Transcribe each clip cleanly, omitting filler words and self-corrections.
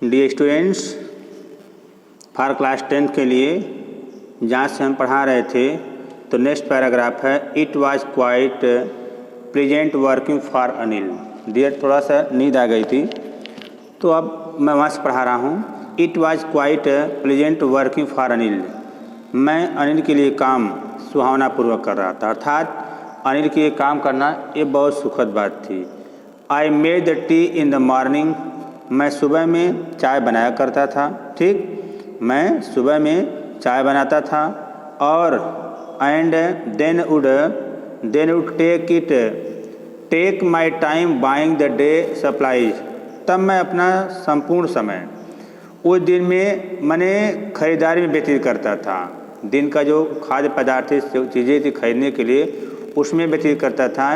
Dear students, for class 10 के लिए जहाँ से हम पढ़ा रहे थे तो नेक्स्ट पैराग्राफ है it was quite pleasant working for Anil. डियर थोड़ा सा नींद आ गई थी तो अब मैं वहाँ से पढ़ा रहा हूँ। It was quite pleasant working for Anil. मैं अनिल के लिए काम सुहावनापूर्वक कर रहा था, अर्थात अनिल के लिए काम करना ये बहुत सुखद बात थी। I made the T in the morning. मैं सुबह में चाय बनाया करता था, ठीक, मैं सुबह में चाय बनाता था। और and then would take my time buying the day supplies. तब मैं अपना संपूर्ण समय उस दिन में मैंने खरीदारी में व्यतीत करता था। दिन का जो खाद्य पदार्थ चीज़ें थी खरीदने के लिए उसमें व्यतीत करता था।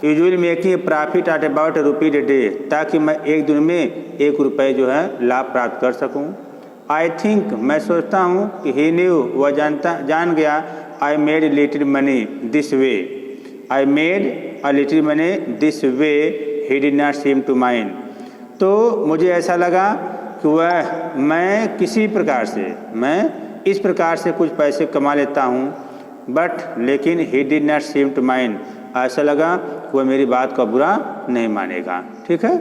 Usually making profit at about ₹1 a day, ताकि मैं एक दिन में ₹1 जो है लाभ प्राप्त कर सकूं। आई थिंक, मैं सोचता हूं कि ही न्यू, वह जान गया। I made little money this way. I made a little money this way, he did not seem to mind. तो मुझे ऐसा लगा कि मैं किसी प्रकार से, मैं इस प्रकार से कुछ पैसे कमा लेता हूँ, बट लेकिन he did not seem to mind, ऐसा लगा कि वह मेरी बात का बुरा नहीं मानेगा। ठीक है,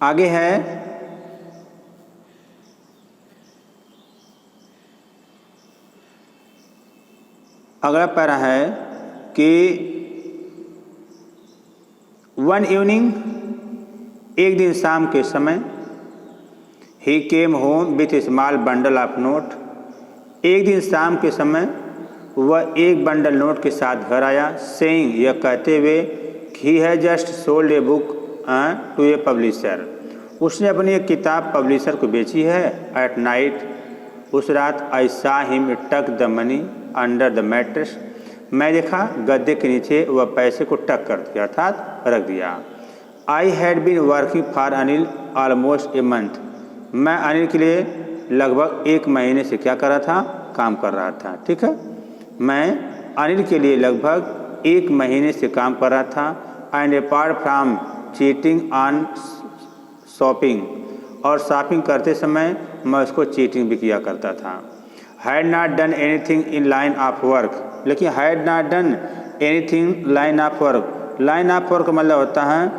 आगे है अगला पैरा है कि वन इवनिंग, एक दिन शाम के समय, he came home with small bundle of note. एक दिन शाम के समय वह एक बंडल नोट के साथ घर आया, सेइंग, यह कहते हुए he has just sold a book to a publisher. उसने अपनी एक किताब पब्लिशर को बेची है। एट नाइट, उस रात, आई सा हिम टक the money under the mattress. मैं देखा गद्दे के नीचे वह पैसे को टक कर दिया, अर्थात रख दिया। I had been working for Anil almost a month. मैं अनिल के लिए लगभग 1 महीने से क्या कर रहा था, काम कर रहा था। ठीक है, मैं अनिल के लिए लगभग 1 महीने से काम कर रहा था। And apart from cheating on shopping, और शॉपिंग करते समय मैं उसको चीटिंग भी किया करता था। Had not done anything in line of work, लेकिन had not done anything line of work, line of work मतलब होता है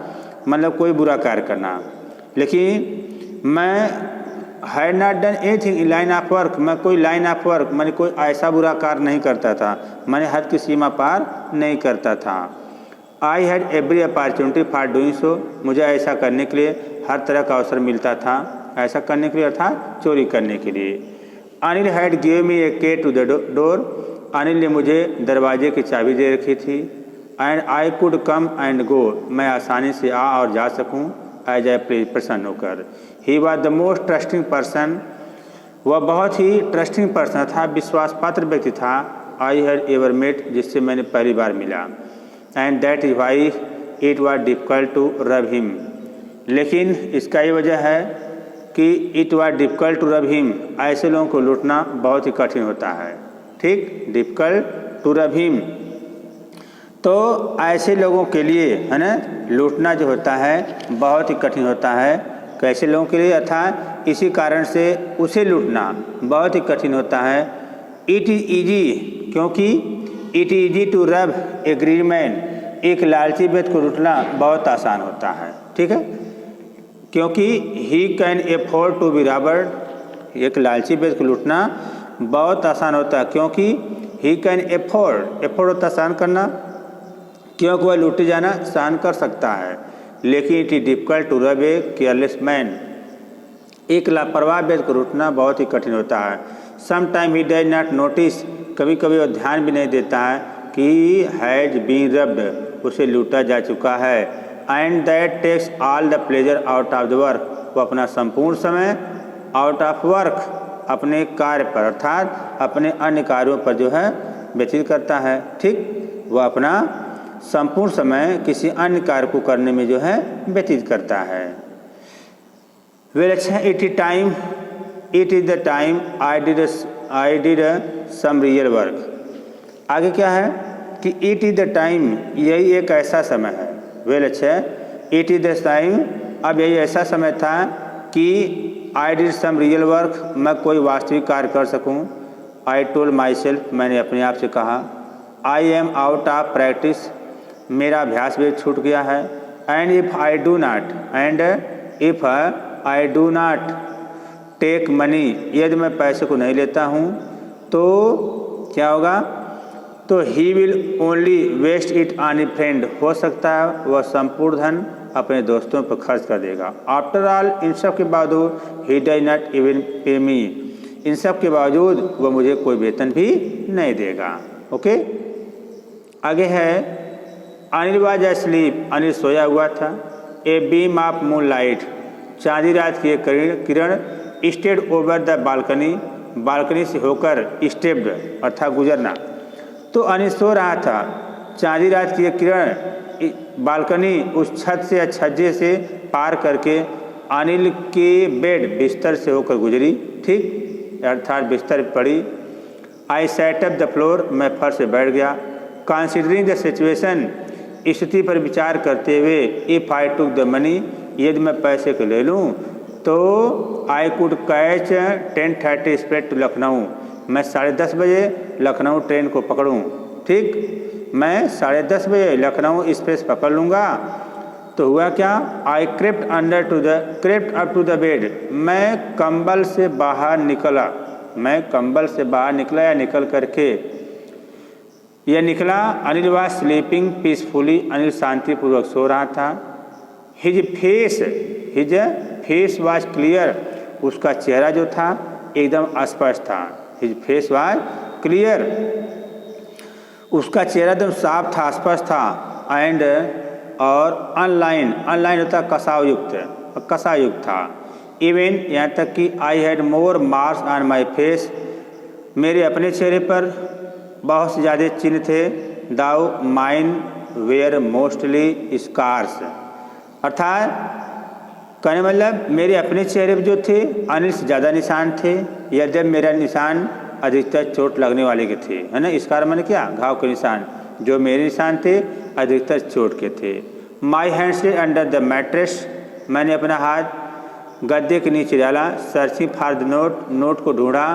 मतलब कोई बुरा कार्य करना। लेकिन मैं had not done anything in line of work, मैं कोई लाइन ऑफ वर्क मैंने कोई ऐसा बुरा कार्य नहीं करता था, मैंने हद की सीमा पार नहीं करता था। I had every opportunity for doing so, मुझे ऐसा करने के लिए हर तरह का अवसर मिलता था, ऐसा करने के लिए अर्थात चोरी करने के लिए। अनिल हैड गिव मी ए के टू द डोर, अनिल ने मुझे दरवाजे की चाबी दे रखी थी। And I could come and go, मैं आसानी से आ और जा सकूं एज आई प्लीज, प्रसन्न होकर। He was the most trusting person, वह बहुत ही ट्रस्टिंग पर्सन था, विश्वास पात्र व्यक्ति था। आई हैड एवर मेट, जिससे मैंने पहली बार मिला। And that is why it was difficult to rob him, लेकिन इसका ये वजह है कि it was difficult to rob him, ऐसे लोगों को लूटना बहुत ही कठिन होता है। ठीक, डिफिकल्ट टू रब हिम, तो ऐसे लोगों के लिए है ना लूटना जो होता है बहुत ही कठिन होता है। कैसे लोगों के लिए, अर्थात इसी कारण से उसे लूटना बहुत ही कठिन होता है। इट इज़ ईजी, क्योंकि it is easy to rob a greedy man, एक लालची व्यक्ति को लूटना बहुत आसान होता है। ठीक है, क्योंकि he can afford to be robbed, एक लालची व्यक्ति को लूटना बहुत आसान होता है, क्योंकि ही कैन एफोर्ड, एफोर्ड होता आसान करना, क्योंकि वह लूटे जाना सहन कर सकता है। लेकिन it is difficult to rob a careless man, एक लापरवाह व्यक्ति को लूटना बहुत ही कठिन होता है। Some time he does not notice, कभी कभी वह ध्यान भी नहीं देता है कि हैज बीन रब्ड, उसे लूटा जा चुका है। And that takes all the pleasure out of the work, वो अपना संपूर्ण समय आउट ऑफ वर्क, अपने कार्य पर अर्थात अपने अन्य कार्यों पर जो है व्यतीत करता है। ठीक, वह अपना संपूर्ण समय किसी अन्य कार्य को करने में जो है व्यतीत करता है। वेल, अच्छा, it is the time I did some real work. आगे क्या है कि इट इज द टाइम, यही एक ऐसा समय है। वेल, अच्छा, इट इज द टाइम अब यही ऐसा समय था कि I did some real work, मैं कोई वास्तविक कार्य कर सकूं। आई टोल्ड माई सेल्फ, मैंने अपने आप से कहा। I am out of practice, मेरा अभ्यास भी छूट गया है। And if I do not take money, यदि मैं पैसे को नहीं लेता हूँ तो क्या होगा? तो he will only waste it on a friend, हो सकता है वह संपूर्ण धन अपने दोस्तों पर खर्च कर देगा। आफ्टर ऑल, इन सब के बावजूद ही डज नॉट इवन पे मी, इन सब के बावजूद वह मुझे कोई वेतन भी नहीं देगा। ओके, आगे है अनिल वाज एस्लीप, अनिल सोया हुआ था। A beam of moonlight, चांदी रात की एक किरण stayed over the balcony, balcony से होकर स्टेप्ड अर्थात गुजरना। तो अनिल सो रहा था, चांदी रात की एक किरण बालकनी उस छत से या छज्जे से पार करके अनिल के बेड बिस्तर से होकर गुजरी, ठीक, अर्थात बिस्तर पर पड़ी। आई सेट अप द फ्लोर, मैं फर्श से बैठ गया। कंसिडरिंग द सिचुएशन, स्थिति पर विचार करते हुए, if I took the money, यदि मैं पैसे को ले लूँ तो I could catch 10:30 express to Lucknow, मैं 10:30 बजे लखनऊ ट्रेन को पकड़ूँ, ठीक, मैं 10:30 बजे लखनऊ एक्सप्रेस पकड़ लूँगा। तो हुआ क्या? I crept up to the bed, मैं कंबल से बाहर निकला, मैं कंबल से बाहर निकला या निकल करके यह निकला। Anil was sleeping peacefully, Anil शांतिपूर्वक सो रहा था। हिज फेस वाज क्लियर, उसका चेहरा जो था एकदम स्पष्ट था। हिज फेस वाज क्लियर, उसका चेहरा एकदम साफ था, स्पष्ट था। एंड और अनलाइन होता कसायुक्त था। इवन यहाँ तक कि I had more marks on my face, मेरे अपने चेहरे पर बहुत से ज़्यादा चिन्ह थे। दाउ माइन वेयर मोस्टली स्कार्स, अर्थात कहने मतलब मेरे अपने चेहरे पर जो थे अनिल से ज़्यादा निशान थे, या जब मेरा निशान अधिकतर चोट लगने वाले के थे, है ना। स्कार मैंने क्या? घाव के निशान, जो मेरे निशान थे अधिकतर चोट के थे। My hands under the mattress, मैंने अपना हाथ गद्दे के नीचे डाला। सर्चिंग फॉर द नोट को ढूंढा।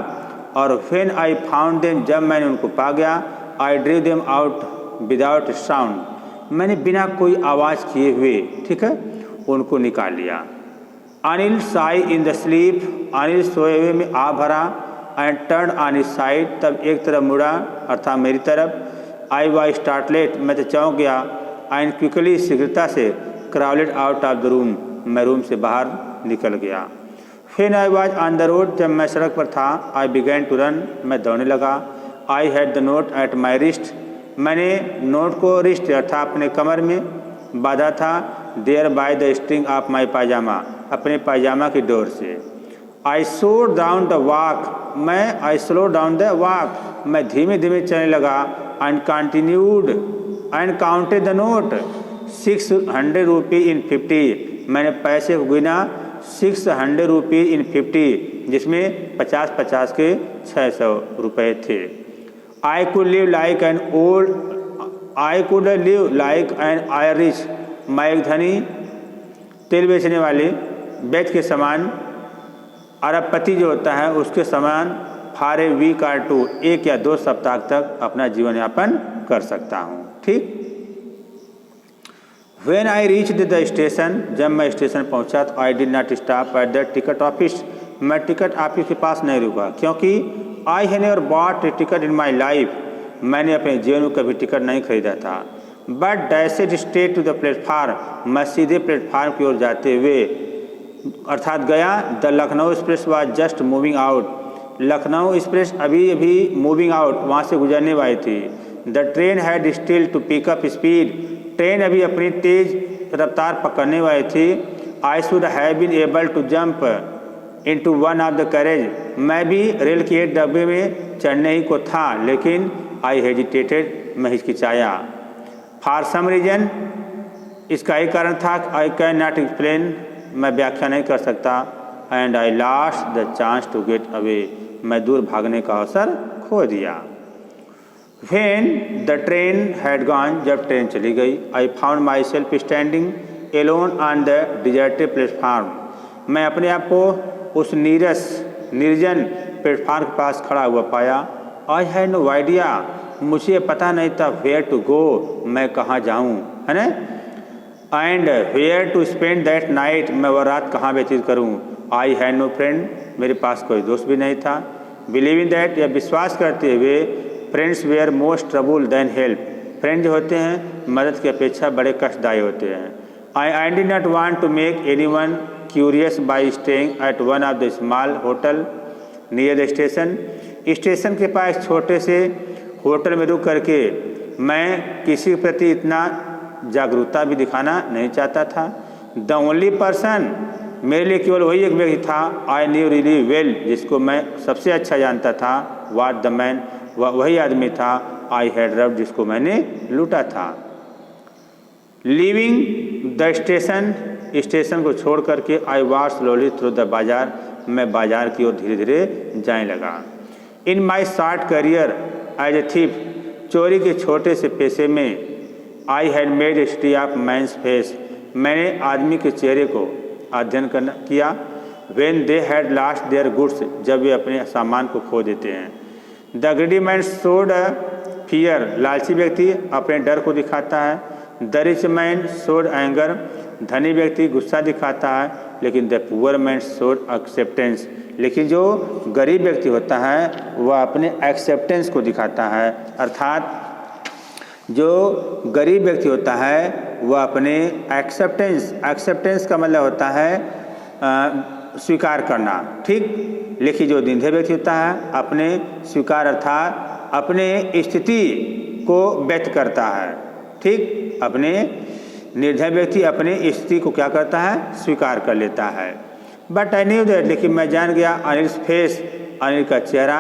और व्हेन आई फाउंड देम, जब मैंने उनको पा गया, I drew them out without sound, मैंने बिना कोई आवाज़ किए हुए, ठीक है, उनको निकाल लिया। Anil Sai in the sleep, Anil सोए हुए में आ भरा। And turn on his side, तब एक तरफ मुड़ा अर्थात मेरी तरफ। आई वाज स्टार्टलेट, मैं तो चौंक गया। एंड क्विकली, शीघ्रता से, crowded out of the room, मैं रूम से बाहर निकल गया। When I was on the road, जब मैं सड़क पर था, आई बिगैन टू रन, मैं दौड़ने लगा। I had the note at my wrist, मैंने नोट को रिस्ट अर्थात अपने कमर में बांधा था। There by the string of my pyjama, अपने पायजामा की डोर से। I slow down the walk, मैं धीमे धीमे चलने लगा। And continued and counted the note, 600 rupee in 50, मैंने पैसे को गिना 600 रुपी इन 50, जिसमें 50-50 के 600 रुपये थे। I could live like an Irish, मैं एक धनी तेल बेचने वाले व्यक्ति के समान, अरबपति जो होता है उसके समान, फॉर ए वीक और 2, 1 या 2 सप्ताह तक अपना जीवन यापन कर सकता हूँ, ठीक। When I reached the station, जब मैं स्टेशन पहुँचा तो I did not stop at the ticket office, मैं टिकट ऑफिस के पास नहीं रुका, क्योंकि I have never bought a ticket in my life, मैंने अपने जीवन में कभी टिकट नहीं खरीदा था। But dashed straight to the platform, मैं सीधे प्लेटफार्म की ओर जाते हुए अर्थात गया। The Lucknow Express was just moving out, Lucknow Express अभी अभी मूविंग आउट, वहाँ से गुजरने वाली थी। The train had still to pick up speed, train अभी अपनी तेज रफ्तार पकड़ने वाली थी। I should have been able to jump into one of the carriage, मैं भी रेल के एक डब्बे में चढ़ने ही को था, लेकिन आई हेजिटेटेड, मैं हिचकिचाया। फॉर सम रीजन, इसका एक कारण था, आई कैन नॉट एक्सप्लेन, मैं व्याख्या नहीं कर सकता। And I lost the chance to get away, मैं दूर भागने का अवसर खो दिया। When the train had gone, जब ट्रेन चली गई, I found myself standing alone on the deserted platform. मैं अपने आप को उस निर्जन प्लेटफार्म के पास खड़ा हुआ पाया। आई हैड नो आइडिया, मुझे पता नहीं था वेयर टू गो, मैं कहाँ जाऊँ, है ना, and where to spend that night, मैं वह रात कहाँ व्यतीत करूँ। आई हैड नो फ्रेंड, मेरे पास कोई दोस्त भी नहीं था। बिलीविंग दैट, या विश्वास करते हुए, friends were most trouble than help, friend जो होते हैं मदद की अपेक्षा बड़े कष्टदायी होते हैं। I did not want to make anyone curious by staying at one of the small hotel near the station. Station के पास छोटे से होटल में रुक करके मैं किसी के प्रति इतना जागरूकता भी दिखाना नहीं चाहता था। द ओनली पर्सन, मेरे लिए केवल वही एक व्यक्ति था, आई न्यू रियली वेल, जिसको मैं सबसे अच्छा जानता था, वाट द मैन, वही आदमी था, आई हैड रब्ड, जिसको मैंने लूटा था। लीविंग द स्टेशन, स्टेशन को छोड़ करके I walk slowly through the बाजार, मैं बाजार की ओर धीरे धीरे जाने लगा। In my short career as a thief, चोरी के छोटे से पेशे में, I had made a study of man's face, मैंने आदमी के चेहरे को अध्ययन किया। When they had lost their goods, जब वे अपने सामान को खो देते हैं। The greedy man showed fear, लालची व्यक्ति अपने डर को दिखाता है। The rich man showed anger, धनी व्यक्ति गुस्सा दिखाता है। लेकिन the poor man showed acceptance, लेकिन जो गरीब व्यक्ति होता है वह अपने एक्सेप्टेंस को दिखाता है, अर्थात जो गरीब व्यक्ति होता है वह अपने एक्सेप्टेंस का मतलब होता है स्वीकार करना, ठीक। लेकिन जो निर्धय व्यक्ति होता है अपने स्वीकार अर्थात अपने स्थिति को व्यक्त करता है, ठीक। अपने निर्धय व्यक्ति अपने स्थिति को क्या करता है, स्वीकार कर लेता है। बट आई न्यू दैट, लेकिन मैं जान गया, अनिल फेस, अनिल का चेहरा।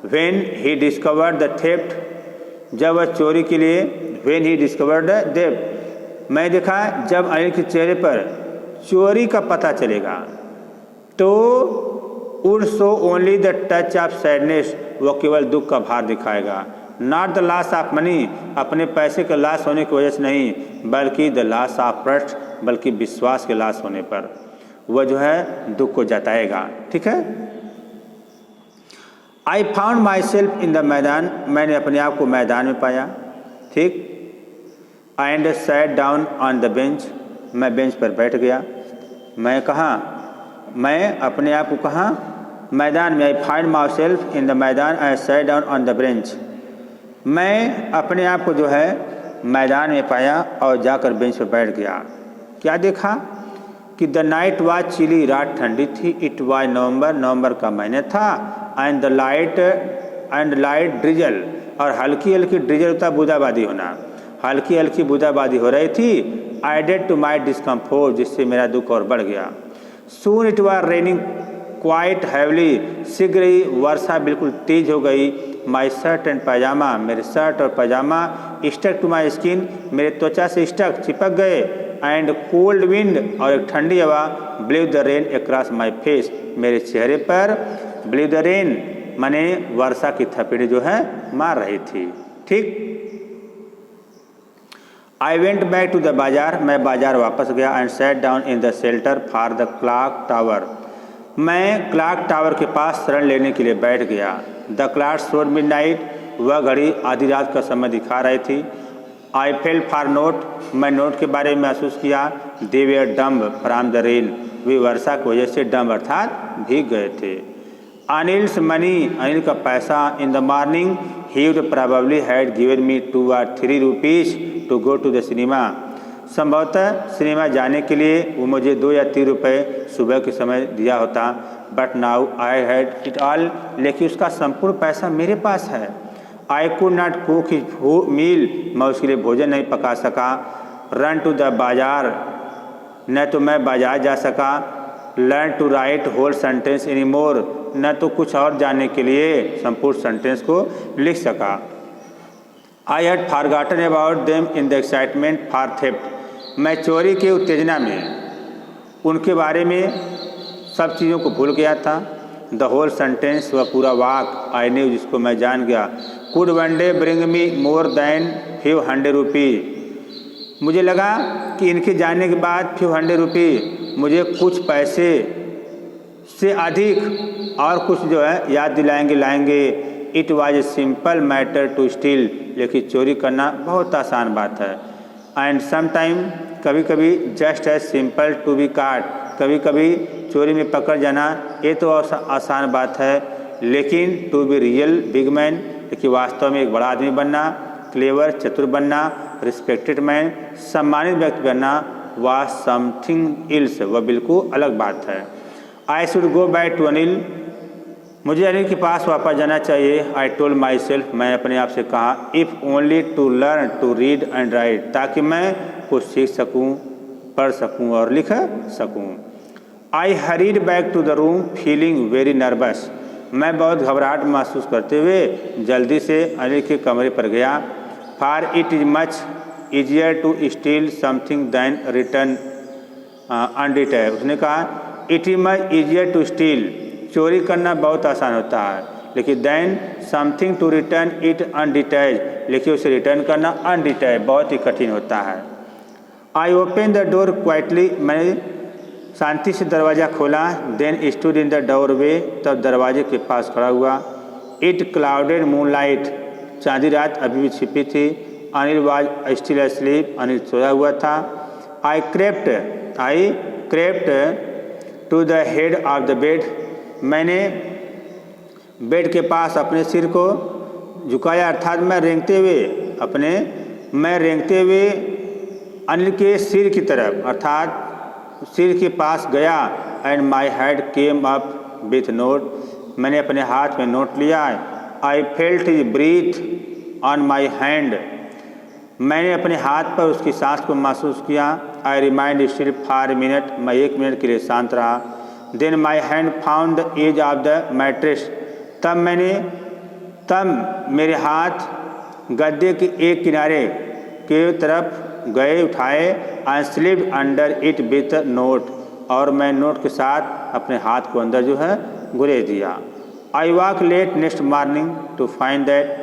When he discovered the theft, जब वह चोरी के लिए, when he discovered the theft, मैं देखा जब अनिल के चेहरे पर चोरी का पता चलेगा तो would show only the touch of sadness, वह केवल दुख का भार दिखाएगा। Not the loss of money, अपने पैसे का लॉस होने की वजह से नहीं, बल्कि द लॉस ऑफ ट्रस्ट, बल्कि विश्वास के लॉस होने पर वह जो है दुख को जताएगा, ठीक है। आई found myself in the मैदान, मैंने अपने आप को मैदान में पाया, ठीक। And sat down on the bench, मैं बेंच पर बैठ गया। मैं कहाँ, मैं अपने आप को कहाँ, मैदान में। I find myself in the maidan and sat down on the bench, मैं अपने आप को जो है मैदान में पाया और जाकर बेंच पर बैठ गया। क्या देखा कि द नाइट वाज चिली, रात ठंडी थी। इट वाज नवंबर का महीने था। एंड द लाइट ड्रिजल, और हल्की हल्की ड्रिजल होता बूंदाबांदी होना, हल्की हल्की बूंदाबांदी हो रही थी। एडेड टू माई डिस्कम्फोर्ट, जिससे मेरा दुख और बढ़ गया। Soon it was raining quite heavily, शीघ्र ही वर्षा बिल्कुल तेज हो गई। माई शर्ट एंड पैजामा, मेरे शर्ट और पैजामा स्टक टू माई स्किन, मेरे त्वचा से स्टक चिपक गए। एंड कोल्ड विंड, और एक ठंडी हवा, blew the rain across my face, मेरे चेहरे पर ब्लेव द रेन माने वर्षा की थपेड़ी जो है मार रही थी, ठीक। I went back to the बाजार, मैं बाजार वापस गया। And sat down in the shelter for the clock tower, मैं क्लॉक टावर के पास शरण लेने के लिए बैठ गया। द क्लॉक शोड मिडनाइट, वह घड़ी आधी रात का समय दिखा रही थी। आई फेल फॉर नोट, मैं नोट के बारे में महसूस किया। They were damp from the rain, वे वर्षा की वजह से डम्ब अर्थात भीग गए थे। अनिल्स मनी, अनिल का पैसा। In the morning he would probably had given me 2 or 3 rupees to go to the cinema, संभवतः सिनेमा जाने के लिए वो मुझे 2 या 3 रुपये सुबह के समय दिया होता। But now I had it all, लेकिन उसका संपूर्ण पैसा मेरे पास है। I could not cook his meal, मैं उसके लिए भोजन नहीं पका सका। रन टू द बाजार, न तो मैं बाजार जा सका। Learn to write whole sentence any more, न तो कुछ और जानने के लिए संपूर्ण सेंटेंस को लिख सका। I had forgotten about them in the excitement for theft, मैं चोरी के उत्तेजना में उनके बारे में सब चीज़ों को भूल गया था। द होल सेंटेंस, वह पूरा वाक। आई न्यू, जिसको मैं जान गया। Could one day bring me more than few hundred rupees, मुझे लगा कि इनके जाने के बाद फ्यू हंड्रेड रुपये मुझे कुछ पैसे से अधिक और कुछ जो है याद दिलाएंगे लाएंगे। It was a simple matter to steal, लेकिन चोरी करना बहुत आसान बात है। एंड समटाइम, कभी कभी just as simple to be caught, कभी कभी चोरी में पकड़ जाना ये तो आसान बात है, लेकिन to be real big man, लेकिन वास्तव में एक बड़ा आदमी बनना, क्लेवर चतुर बनना, रिस्पेक्टेड मैन सम्मानित व्यक्ति बनना, वह समथिंग इल्स, वह बिल्कुल अलग बात है। I should go back to Anil, मुझे अनिल के पास वापस जाना चाहिए। आई टोल्ड माई सेल्फ, मैं अपने आप से कहा, if only to learn to read and write, ताकि मैं कुछ सीख सकूं, पढ़ सकूं और लिख सकूं। I hurried back to the room feeling very nervous, मैं बहुत घबराहट महसूस करते हुए जल्दी से अनिल के कमरे पर गया। For it is much easier to steal something than return undetected, उसने कहा it is much easier to steal, चोरी करना बहुत आसान होता है, लेकिन than something to return it undetected, लेकिन उसे रिटर्न करना अनडिटेल्ड बहुत ही कठिन होता है। I open the door quietly, मैंने शांति से दरवाज़ा खोला। Then stood in the doorway, तब दरवाजे के पास खड़ा हुआ। इट क्लाउडेड मूनलाइट, चांदी रात अभी भी छिपी थी। Anil was still asleep, Anil सोया हुआ था। I crept to the head of the bed, मैंने बेड के पास अपने सिर को झुकाया, अर्थात मैं रेंगते हुए अनिल के सिर की तरफ अर्थात सिर के पास गया। And my head came up with note, मैंने अपने हाथ में नोट लिया। I felt his breath on my hand, मैंने अपने हाथ पर उसकी सांस को महसूस किया। I remained still for a minute, मैं 1 मिनट के लिए शांत रहा। Then my hand found the edge of the mattress, तब मेरे हाथ गद्दे के एक किनारे के तरफ गए, उठाए। I slipped under it with note, और मैं नोट के साथ अपने हाथ को अंदर जो है गुरेज दिया। I woke late next morning to find that,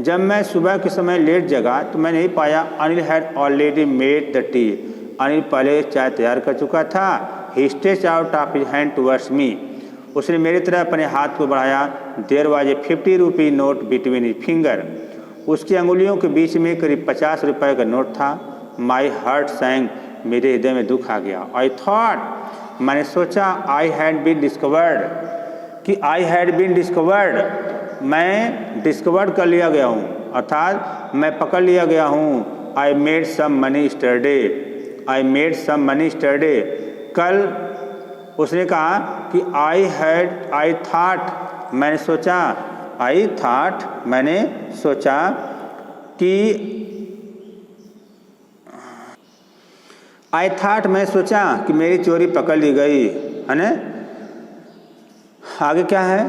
जब मैं सुबह के समय लेट जगा तो मैं नहीं पाया Anil had already made the tea, Anil पहले चाय तैयार कर चुका था। He stretch out of his hand towards me, उसने मेरी तरफ अपने हाथ को बढ़ाया। There was a 50 rupee note between his finger, उसकी अंगुलियों के बीच में करीब 50 रुपये का नोट था। माई हार्ट सैंक, मेरे हृदय में दुख आ गया। आई थॉट, मैंने सोचा, आई हैड बीन डिस्कवर्ड, कि आई हैड बीन डिस्कवर्ड, मैं डिस्कवर्ड कर लिया गया हूँ, अर्थात मैं पकड़ लिया गया हूँ। I made some money yesterday, I made some money yesterday, कल उसने कहा कि आई थॉट, मैंने सोचा, आई थॉट, मैंने सोचा कि आई थॉट, मैं सोचा कि मेरी चोरी पकड़ ली गई है ना। आगे क्या है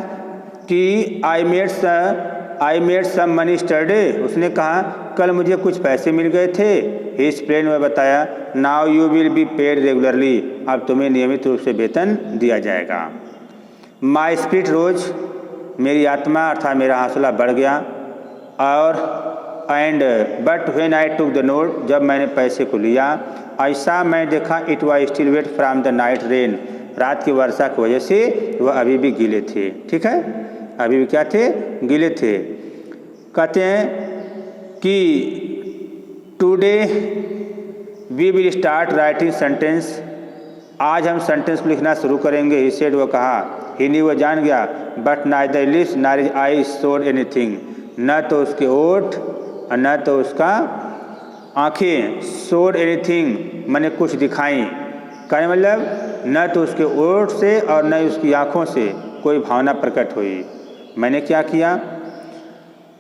कि I made some money yesterday, उसने कहा कल मुझे कुछ पैसे मिल गए थे। ही एक्सप्लेन, में बताया। Now you will be paid regularly, अब तुम्हें नियमित रूप से वेतन दिया जाएगा। माई स्पिरिट रोज, मेरी आत्मा अर्थात मेरा हौसला बढ़ गया। और but when I took the note, जब मैंने पैसे को लिया, ऐसा मैं देखा it was still wet from the night rain, रात की वर्षा की वजह से वह अभी भी गीले थे। ठीक है, अभी भी क्या थे, गीले थे। कहते हैं कि today we will start writing sentence, आज हम सेंटेंस को लिखना शुरू करेंगे। ही सेड, वो कहा। ही न्यू, वो जान गया। But neither lips nor his eyes showed anything, न तो उसके ओठ और न तो उसका आँखें, शोड एनीथिंग मैंने कुछ दिखाई, कहने मतलब न तो उसके ओठ से और न उसकी आँखों से कोई भावना प्रकट हुई। मैंने क्या किया?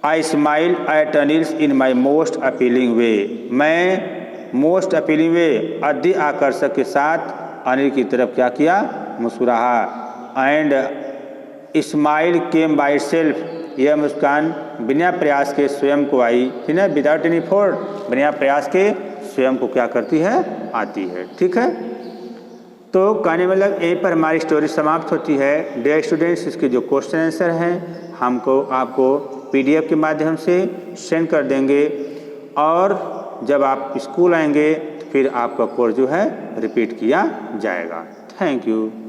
I smile at Anil's in my most appealing way, मैं मोस्ट अपीलिंग वे अति आकर्षक के साथ अनिल की तरफ क्या किया? मुस्कुराहा। And smile came by self, यह मुस्कान बिना प्रयास के स्वयं को आई, ठीक है, विदाउट एनी एफर्ट, बिना प्रयास के स्वयं को क्या करती है? आती है। ठीक है, तो कहने मतलब यहीं पर हमारी स्टोरी समाप्त होती है। डियर स्टूडेंट्स, इसके जो क्वेश्चन आंसर हैं हमको आपको PDF के माध्यम से सेंड कर देंगे। और जब आप स्कूल आएंगे फिर आपका कोर्स जो है रिपीट किया जाएगा। Thank you.